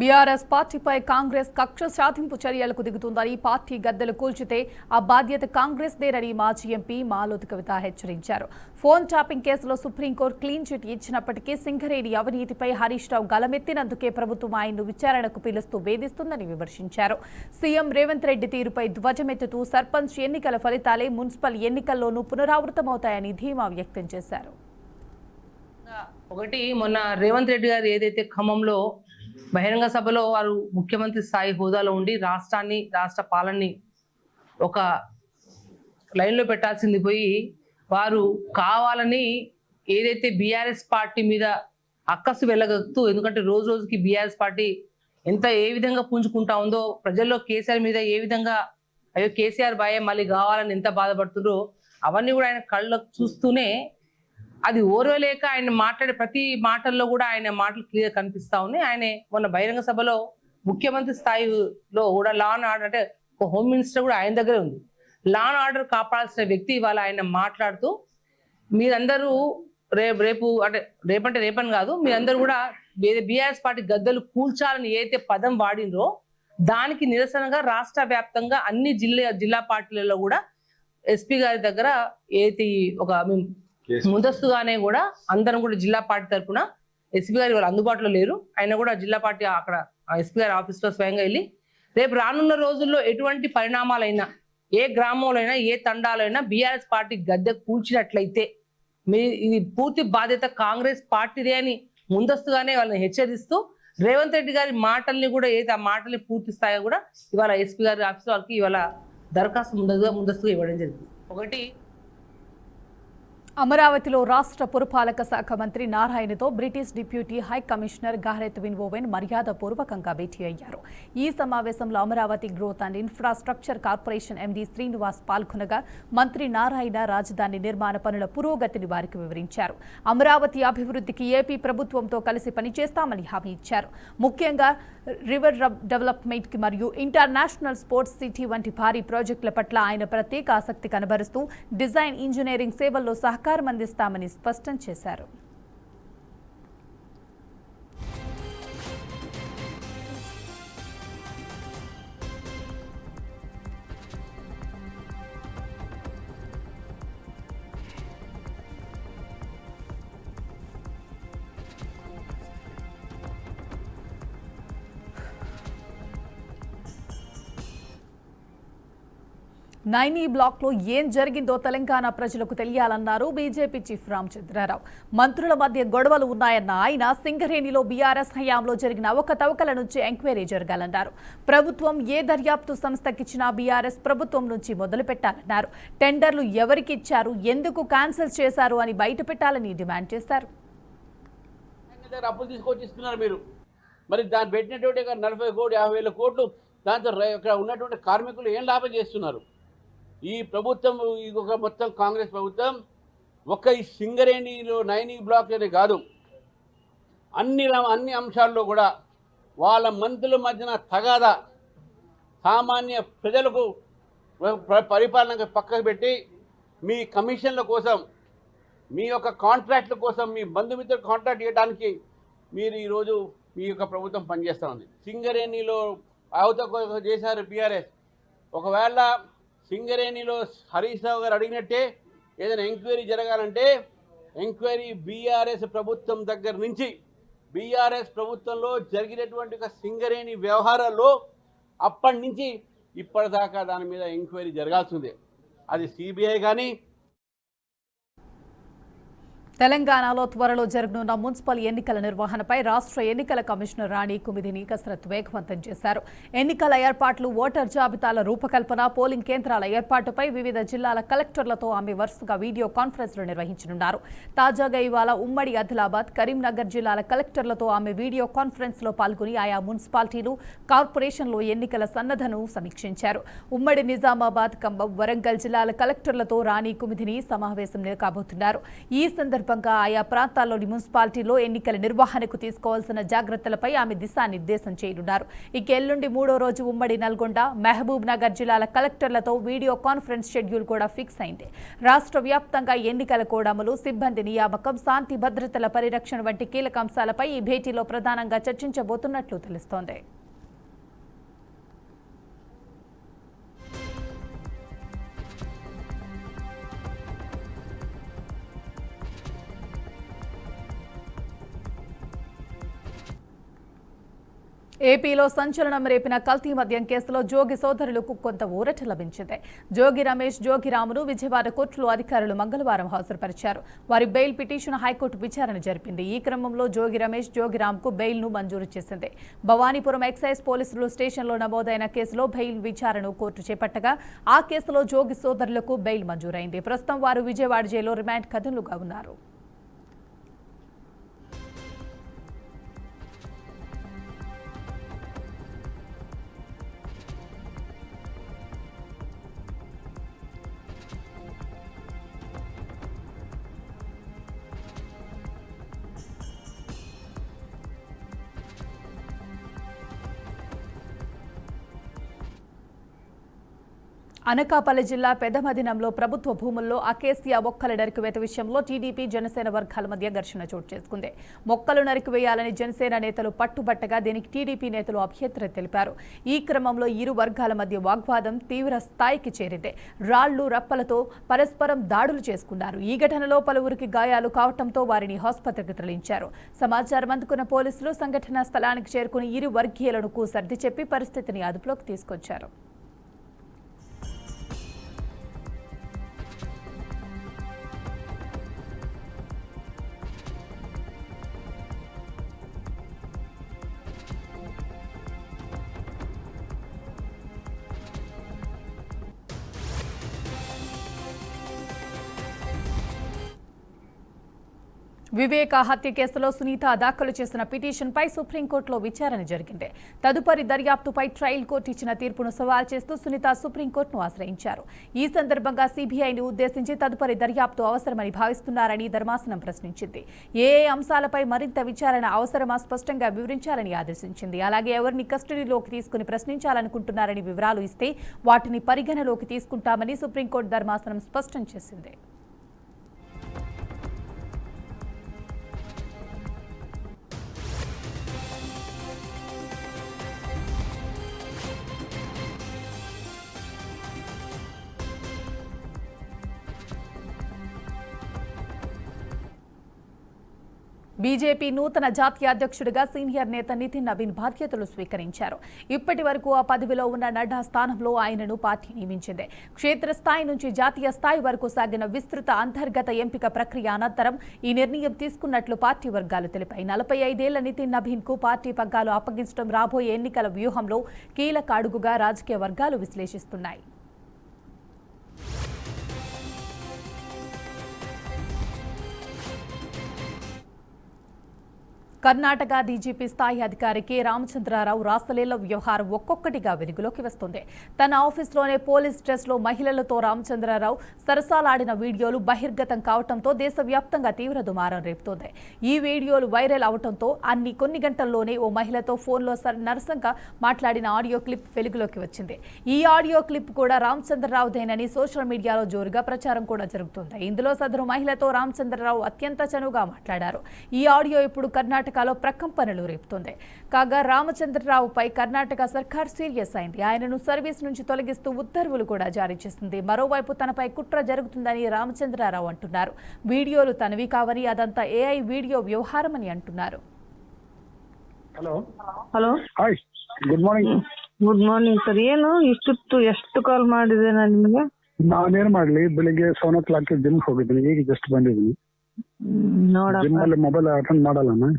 BRS పార్టీపై కాంగ్రెస్ కక్ష సాధింపు చర్యలకు దిగుతుందని, పార్టీ గద్దెలు కూల్చితే ఆ బాధ్యత కాంగ్రెస్దేనని మాజీ ఎంపీ మాలోతు కవిత హెచ్చరించారు. ఫోన్ ట్యాపింగ్ కేసులో సుప్రీంకోర్టు క్లీన్ చిట్ ఇచ్చినప్పటికీ సింగరేణి అవినీతిపై హరీష్ రావు గలమెత్తినందుకే ప్రభుత్వం ఆయన్ను విచారణకు పిలుస్తూ వేధిస్తుందని విమర్శించారు. సీఎం రేవంత్ రెడ్డి తీరుపై ధ్వజమెత్తుతూ సర్పంచ్ ఎన్నికల ఫలితాలే మున్సిపల్ ఎన్నికల్లోనూ పునరావృతమవుతాయని ధీమా వ్యక్తం చేశారు. ఒకటి మొన్న రేవంత్ రెడ్డి గారు ఏదైతే ఖమ్మంలో బహిరంగ సభలో వారు ముఖ్యమంత్రి స్థాయి హోదాలో ఉండి రాష్ట్ర పాలనని ఒక లైన్లో పెట్టాల్సింది పోయి వారు కావాలని ఏదైతే బీఆర్ఎస్ పార్టీ మీద అక్కసు వెళ్ళగలుగుతూ, ఎందుకంటే రోజు రోజుకి బీఆర్ఎస్ పార్టీ ఏ విధంగా పుంజుకుంటా ఉందో, ప్రజల్లో కేసీఆర్ మీద ఏ విధంగా అయ్యో కేసీఆర్ భయం మళ్ళీ కావాలని ఎంత బాధపడుతుందో అవన్నీ కూడా ఆయన కళ్ళకు చూస్తూనే అది ఓర్వలేక ఆయన మాట్లాడే ప్రతి మాటల్లో కూడా ఆయన మాటలు క్లియర్ కనిపిస్తా ఉన్నాయి. ఆయన మొన్న బహిరంగ సభలో ముఖ్యమంత్రి స్థాయిలో కూడా లా అండ్ ఆర్డర్, అంటే ఒక హోమ్ మినిస్టర్ కూడా ఆయన దగ్గరే ఉంది, లా అండ్ ఆర్డర్ కాపాడాల్సిన వ్యక్తి ఇవాళ ఆయన మాట్లాడుతూ మీరందరూ రేపని కాదు, మీరందరూ కూడా బీఆర్ఎస్ పార్టీ గద్దెలు కూల్చాలని ఏదైతే పదం వాడినరో దానికి నిరసనగా రాష్ట్ర వ్యాప్తంగా అన్ని జిల్లా పార్టీలలో కూడా ఎస్పీ గారి దగ్గర ఏదైతే ఒక ముందస్తుగానే కూడా అందరం కూడా జిల్లా పార్టీ తరఫున ఎస్పీ గారు వాళ్ళు అందుబాటులో లేరు, ఆయన కూడా జిల్లా పార్టీ అక్కడ ఎస్పీ గారి ఆఫీస్లో స్వయంగా వెళ్ళి రేపు రానున్న రోజుల్లో ఎటువంటి పరిణామాలైనా, ఏ గ్రామంలో ఏ తండాలైనా బీఆర్ఎస్ పార్టీ గద్దె కూల్చినట్లయితే ఇది పూర్తి బాధ్యత కాంగ్రెస్ పార్టీదే అని ముందస్తుగానే వాళ్ళని హెచ్చరిస్తూ రేవంత్ రెడ్డి గారి మాటల్ని కూడా ఆ మాటల్ని పూర్తి స్థాయిగా కూడా ఇవాళ ఎస్పీ గారి ఆఫీస్ వాళ్ళకి ఇవాళ దరఖాస్తు ముందస్తుగా ఇవ్వడం జరిగింది. ఒకటి, అమరావతిలో రాష్ట్ర పురపాలక శాఖ మంత్రి నారాయణతో British deputy high commissioner Gareth Wyn Owen మర్యాదపూర్వకంగా భేటీ అయ్యారు. ఈ సమావేశంలో Amaravati growth and infrastructure corporation MD Srinivas పాల్గొనగా మంత్రి నారాయణ రాజధాని నిర్మాణ పనుల పురోగతిని వారికి వివరించారు. అమరావతి అభివృద్ధికి ఏపీ ప్రభుత్వంతో కలిసి పనిచేస్తామని హామీ ఇచ్చారు. ముఖ్యంగా రివర్ డెవలప్మెంట్ కి మరియు ఇంటర్నేషనల్ స్పోర్ట్స్ సిటీ వంటి భారీ ప్రాజెక్టుల పట్ల ఆయన ప్రత్యేక ఆసక్తి కనబరుస్తూ డిజైన్ ఇంజనీరింగ్ సేవల్లో సహకారం అందిస్తామని స్పష్టం చేశారు. నైనీ బ్లాక్ లో ఏం జరిగిందో తెలంగాణ ప్రజలకు తెలియాలన్నారు బీజేపీ చీఫ్ రామచంద్రరావు. మంత్రుల మధ్య గొడవలు ఉన్నాయన్న ఆయన సింగరేణిలో బీఆర్ఎస్ హయాంలో జరిగిన అవకతవకల నుంచి ఎంక్వైరీ జరగాలన్నారు. ప్రభుత్వం ఏ దర్యాప్తు సంస్థకిచ్చినా బీఆర్ఎస్ ప్రభుత్వం నుంచి మొదలు పెట్టాలన్నారు. టెండర్లు ఎవరికి ఇచ్చారు, ఎందుకు క్యాన్సిల్ చేశారు అని బయట పెట్టాలని డిమాండ్ చేశారు. అప్పులు తీసుకొచ్చి ఇస్తున్నారు మీరు, మరి దాన్ని పెట్టినటువంటి 40 కోట్లు 50,000 కోట్లు దాంతో ఇక్కడ ఉన్నటువంటి కార్మికులు ఏం లాభం చేస్తున్నారు? ఈ ప్రభుత్వం ఒక మొత్తం కాంగ్రెస్ ప్రభుత్వం ఒక్క ఈ సింగరేణిలో నైనీ బ్లాక్ అనే కాదు, అన్ని అంశాల్లో కూడా వాళ్ళ మంత్రుల మధ్యన తగాదా సామాన్య ప్రజలకు పరిపాలనకు పక్కకు పెట్టి మీ కమిషన్ల కోసం, మీ యొక్క కాంట్రాక్ట్ల కోసం, మీ బంధుమిత్రులు కాంట్రాక్ట్ ఇవ్వడానికి మీరు ఈరోజు మీ యొక్క ప్రభుత్వం పనిచేస్తూ ఉంది. సింగరేణిలో అవతల చేశారు బీఆర్ఎస్. ఒకవేళ సింగరేణిలో హరీష్ రావు గారు అడిగినట్టే ఏదైనా ఎంక్వైరీ జరగాలంటే ఎంక్వైరీ బీఆర్ఎస్ ప్రభుత్వం దగ్గర నుంచి, బీఆర్ఎస్ ప్రభుత్వంలో జరిగినటువంటి ఒక సింగరేణి వ్యవహారాల్లో అప్పటి నుంచి ఇప్పటిదాకా దాని మీద ఎంక్వైరీ జరగాల్సిందే. అది సిబిఐ కానీ. తెలంగాణలో త్వరలో జరగనున్న మున్సిపల్ ఎన్నికల నిర్వహణపై రాష్ట్ర ఎన్నికల కమిషనర్ రాణి కుమిదిని కసరత్తు వేగవంతం చేశారు. ఎన్నికల ఏర్పాట్లు, ఓటర్ జాబితాల రూపకల్పన, పోలింగ్ కేంద్రాల ఏర్పాటుపై వివిధ జిల్లాల కలెక్టర్లతో ఆమె వరుసగా వీడియో కాన్ఫరెన్స్లు నిర్వహించనున్నారు. తాజాగా ఇవాళ ఉమ్మడి ఆదిలాబాద్, కరీంనగర్ జిల్లాల కలెక్టర్లతో ఆమె వీడియో కాన్ఫరెన్స్లో పాల్గొని ఆయా మున్సిపాలిటీలు, కార్పొరేషన్లో ఎన్నికల సన్నద్ధను సమీక్షించారు. ఉమ్మడి నిజామాబాద్, ఖమ్మం, వరంగల్ జిల్లాల కలెక్టర్లతో రాణి కుమిదిని సమావేశం కాబోతున్నారు. ఈ సందర్భంగా సందర్భంగా ఆయా ప్రాంతాల్లోని మున్సిపాలిటీలో ఎన్నికల నిర్వహణకు తీసుకోవాల్సిన జాగ్రత్తలపై ఆమె దిశానిర్దేశం చేయనున్నారు. ఇక ఎల్లుండి 3వ రోజు ఉమ్మడి నల్గొండ, మహబూబ్ నగర్ జిల్లాల కలెక్టర్లతో వీడియో కాన్ఫరెన్స్ షెడ్యూల్ కూడా ఫిక్స్ అయింది. రాష్ట్ర వ్యాప్తంగా ఎన్నికల కోడ్ అమలు, సిబ్బంది నియామకం, శాంతి భద్రతల పరిరక్షణ వంటి కీలక అంశాలపై ఈ భేటీలో ప్రధానంగా చర్చించబోతున్నట్లు తెలుస్తోంది. ఏపీలో సంచలనం రేపిన కల్తీ మద్యం కేసులో జోగి సోదరులకు కొంత ఊరట లభించింది. జోగి రమేష్, జోగి రామును విజయవాడ కోర్టులో అధికారులు మంగళవారం హాజరుపరిచారు. వారి బెయిల్ పిటిషన్ హైకోర్టు విచారణ జరిపింది. ఈ క్రమంలో జోగి రమేష్, జోగి రామ్కు బెయిల్ను మంజూరు చేసింది. భవానీపురం ఎక్సైజ్ పోలీసులు స్టేషన్లో నమోదైన కేసులో బెయిల్ విచారణను కోర్టు చేపట్టగా ఆ కేసులో జోగి సోదరులకు బెయిల్ మంజూరైంది. ప్రస్తుతం వారు విజయవాడ జైల్లో రిమాండ్ ఖైదీలుగా ఉన్నారు. అనకాపల్లి జిల్లా పెదమదినంలో ప్రభుత్వ భూముల్లో అకేసియా మొక్కల నరికివేత విషయంలో టీడీపీ, జనసేన వర్గాల మధ్య ఘర్షణ చోటు చేసుకుంది. మొక్కలు నరికివేయాలని జనసేన నేతలు పట్టుబట్టగా దీనికి టీడీపీ నేతలు అభ్యంతరం తెలిపారు. ఈ క్రమంలో ఇరు వర్గాల మధ్య వాగ్వాదం తీవ్ర స్థాయికి చేరింది. రాళ్లు, రప్పలతో పరస్పరం దాడులు చేసుకున్నారు. ఈ ఘటనలో పలువురికి గాయాలు కావడంతో వారిని ఆసుపత్రికి తరలించారు. సమాచారం అందుకున్న పోలీసులు సంఘటనా స్థలానికి చేరుకుని ఇరు వర్గీయులకు సర్ది చెప్పి పరిస్థితిని అదుపులోకి తీసుకొచ్చారు. వివేక హత్య కేసులో సునీత దాఖలు చేసిన పిటిషన్పై సుప్రీంకోర్టులో విచారణ జరిగింది. తదుపరి దర్యాప్తుపై ట్రయల్ కోర్టు ఇచ్చిన తీర్పును సవాల్ చేస్తూ సునీత సుప్రీంకోర్టును ఆశ్రయించారు. ఈ సందర్భంగా సీబీఐని ఉద్దేశించి తదుపరి దర్యాప్తు అవసరమని భావిస్తున్నారని ధర్మాసనం ప్రశ్నించింది. ఏ అంశాలపై మరింత విచారణ అవసరమా స్పష్టంగా వివరించాలని ఆదేశించింది. అలాగే ఎవరిని కస్టడీలోకి తీసుకుని ప్రశ్నించాలనుకుంటున్నారని వివరాలు ఇస్తే వాటిని పరిగణలోకి తీసుకుంటామని సుప్రీంకోర్టు ధర్మాసనం స్పష్టం చేసింది. బీజేపీ నూతన జాతీయ అధ్యక్షుడిగా సీనియర్ నేత నితిన్ నవీన్ బాధ్యతలు స్వీకరించారు. ఇప్పటి వరకు ఆ పదవిలో ఉన్న నడ్డా స్థానంలో ఆయనను పార్టీ నియమించింది. క్షేత్రస్థాయి నుంచి జాతీయ స్థాయి వరకు సాగిన విస్తృత అంతర్గత ఎంపిక ప్రక్రియ అనంతరం ఈ నిర్ణయం తీసుకున్నట్లు పార్టీ వర్గాలు తెలిపాయి. 45 ఏళ్ల నితిన్ నవీన్ కు పార్టీ పగ్గాలు అప్పగించడం రాబోయే ఎన్నికల వ్యూహంలో కీలక అడుగుగా రాజకీయ వర్గాలు విశ్లేషిస్తున్నాయి. కర్ణాటక డీజీపీ స్థాయి అధికారి కె రామచంద్రరావు రాసలీల వ్యవహారం ఒక్కొక్కటిగా వెలుగులోకి వస్తుంది. తన ఆఫీసులోనే పోలీస్ డ్రెస్లో మహిళలతో రామచంద్రరావు సరసాలాడిన వీడియోలు బహిర్గతం కావడంతో దేశవ్యాప్తంగా తీవ్ర దుమారం రేపుతోంది. ఈ వీడియోలు వైరల్ అవడంతో కొన్ని గంటల్లోనే ఓ మహిళతో ఫోన్లో నరసంగా మాట్లాడిన ఆడియో క్లిప్ వెలుగులోకి వచ్చింది. ఈ ఆడియో క్లిప్ కూడా రామచంద్రరావుదేనని సోషల్ మీడియాలో జోరుగా ప్రచారం కూడా జరుగుతోంది. ఇందులో సదరు మహిళతో రామచంద్రరావు అత్యంత చనువుగా మాట్లాడారు. ఈ ఆడియో ఇప్పుడు కర్ణాటకలో ప్రకంపనలు రేపుతోంది. కాగా రామచంద్రరావుపై కర్ణాటక సర్కార్ సీరియస్ అయింది. ఆయనను సర్వీస్ నుంచి తొలగిస్తూ ఉత్తర్వులు కూడా జారీ చేసింది. మరోవైపు తనపై కుట్ర జరుగుతుందని రామచంద్రరావు అంటున్నారు. వీడియోలు తనవి కావని, అదంతా ఏఐ వీడియో వ్యవహారమని అంటున్నారు. Hello hello hi good morning good morning sir. ಏನು ಇಷ್ಟೊತ್ತು ಎಷ್ಟು ಕಾಲ್ ಮಾಡಿದೆ ನಾನು ನಿಮಗೆ? ನಾನೇನ್ ಮಾಡ್ಲಿ, ಬೆಳಿಗ್ಗೆ 7:00 ಜಿಮ್ ಹೋಗಿದ್ದೀನಿ, ಈಗ ಜಸ್ಟ್ ಬಂದಿದ್ದೀನಿ. ನೋಡಪ್ಪ. ಜಿಮ್ ಅಲ್ಲಿ ಮೊಬೈಲ್ ಅಟೆಂಡ್ ಮಾಡಲ್ಲ ನಾನು.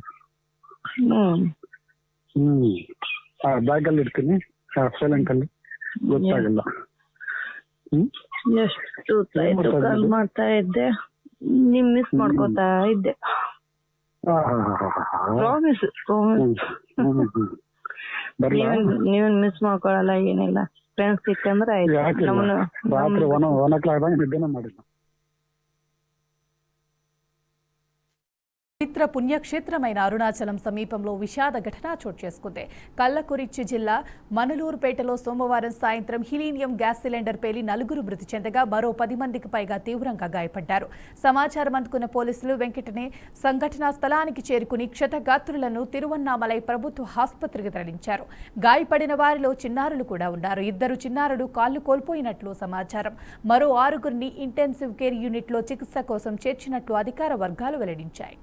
ಬ್ಯಾಗ್ ಅಲ್ಲಿ ಇಡ್ತೀನಿ, ಸೈಲೆಂಟ್ ಅಲ್ಲಿ, ಗೊತ್ತಾಗಲ್ಲ. ಎಷ್ಟು ಕಾಲ್ ಮಾಡ್ತಾ ಇದ್ದೆ, ನಿಮ್ ಮಿಸ್ ಮಾಡ್ಕೋತಾ ಇದ್ದೆ. ಪ್ರಾಮಿಸ್ ನೀವೇನ್ ಮಿಸ್ ಮಾಡ್ಕೊಳಲ್ಲ, ಏನಿಲ್ಲ. ಫ್ರೆಂಡ್ಸ್ ಸಿಕ್ಕಂದ್ರೆ ಆಯ್ತು. ರಾತ್ರಿ 1 o'clock ನಿದ್ದೆನೇ ಮಾಡಿಲ್ಲ. పవిత్ర పుణ్యక్షేత్రమైన అరుణాచలం సమీపంలో విషాద ఘటన చోటు చేసుకుంది. కల్లకురిచి జిల్లా మనులూరుపేటలో సోమవారం సాయంత్రం హీలియం గ్యాస్ సిలిండర్ పేలి 4 మృతి చెందగా మరో 10 మందికి పైగా తీవ్రంగా గాయపడ్డారు. సమాచారం అందుకున్న పోలీసులు వెంకటనే సంఘటనా స్థలానికి చేరుకుని క్షతగాత్రులను తిరువన్నామలై ప్రభుత్వ ఆసుపత్రికి తరలించారు. గాయపడిన వారిలో చిన్నారులు కూడా ఉన్నారు. 2 చిన్నారులు కాళ్లు కోల్పోయినట్లు సమాచారం. మరో 6గురిని ఇంటెన్సివ్ కేర్ యూనిట్లో చికిత్స కోసం చేర్చినట్లు అధికార వర్గాలు వెల్లడించాయి.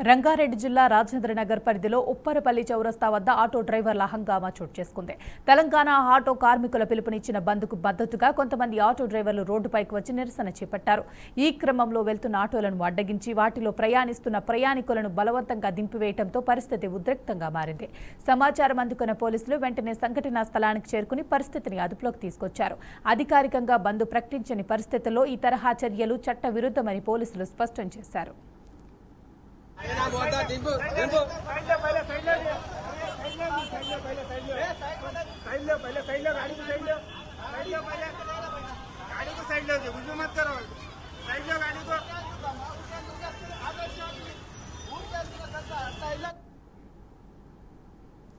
రంగారెడ్డి జిల్లా రాజేంద్రనగర్ పరిధిలో ఉప్పరపల్లి చౌరస్తా వద్ద ఆటో డ్రైవర్ల హంగామా చోటు చేసుకుంది. తెలంగాణ ఆటో కార్మికుల పిలుపునిచ్చిన బంద్కు మద్దతుగా కొంతమంది ఆటో డ్రైవర్లు రోడ్డుపైకి వచ్చి నిరసన చేపట్టారు. ఈ క్రమంలో వెళ్తున్న ఆటోలను అడ్డగించి వాటిలో ప్రయాణిస్తున్న ప్రయాణికులను బలవంతంగా దింపివేయడంతో పరిస్థితి ఉద్రిక్తంగా మారింది. సమాచారం అందుకున్న పోలీసులు వెంటనే సంఘటనా స్థలానికి చేరుకుని పరిస్థితిని అదుపులోకి తీసుకొచ్చారు. అధికారికంగా బంద్ ప్రకటించని పరిస్థితుల్లో ఈ తరహా చర్యలు చట్ట విరుద్ధమని పోలీసులు స్పష్టం చేశారు.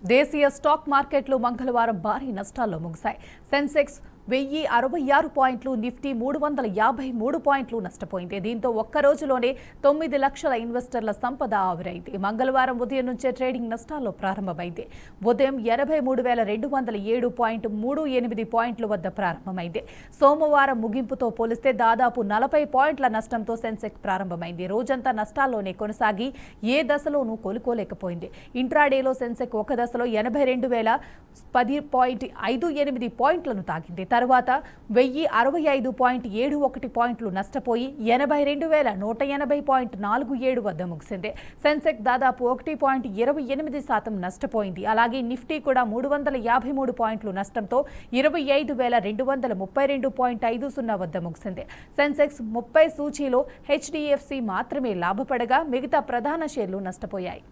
దేశీయ స్టాక్ మార్కెట్లు మంగళవారం భారీ నష్టాల్లో ముగిశాయి. సెన్సెక్స్ 1066 పాయింట్లు, నిఫ్టీ 353 పాయింట్లు నష్టపోయింది. దీంతో ఒక్క రోజులోనే 9 లక్షల ఇన్వెస్టర్ల సంపద ఆవిరైంది. మంగళవారం ఉదయం నుంచే ట్రేడింగ్ నష్టాల్లో ప్రారంభమైంది. ఉదయం 83,207.38 పాయింట్ల వద్ద ప్రారంభమైంది. సోమవారం ముగింపుతో పోలిస్తే దాదాపు 40 పాయింట్ల నష్టంతో సెన్సెక్స్ ప్రారంభమైంది. రోజంతా నష్టాల్లోనే కొనసాగి ఏ దశలోనూ కోలుకోలేకపోయింది. ఇంట్రాడేలో సెన్సెక్స్ ఒక దశలో 82,010.58 పాయింట్లను తాకింది. తర్వాత 1065.71 పాయింట్లు నష్టపోయి 82,180.47 వద్ద ముగిసింది. సెన్సెక్స్ దాదాపు 1.28% నష్టపోయింది. అలాగే నిఫ్టీ కూడా 353 పాయింట్లు నష్టంతో 25,232.50 వద్ద ముగిసింది. సెన్సెక్స్ 30 సూచీలో HDFC మాత్రమే లాభపడగా మిగతా ప్రధాన షేర్లు నష్టపోయాయి.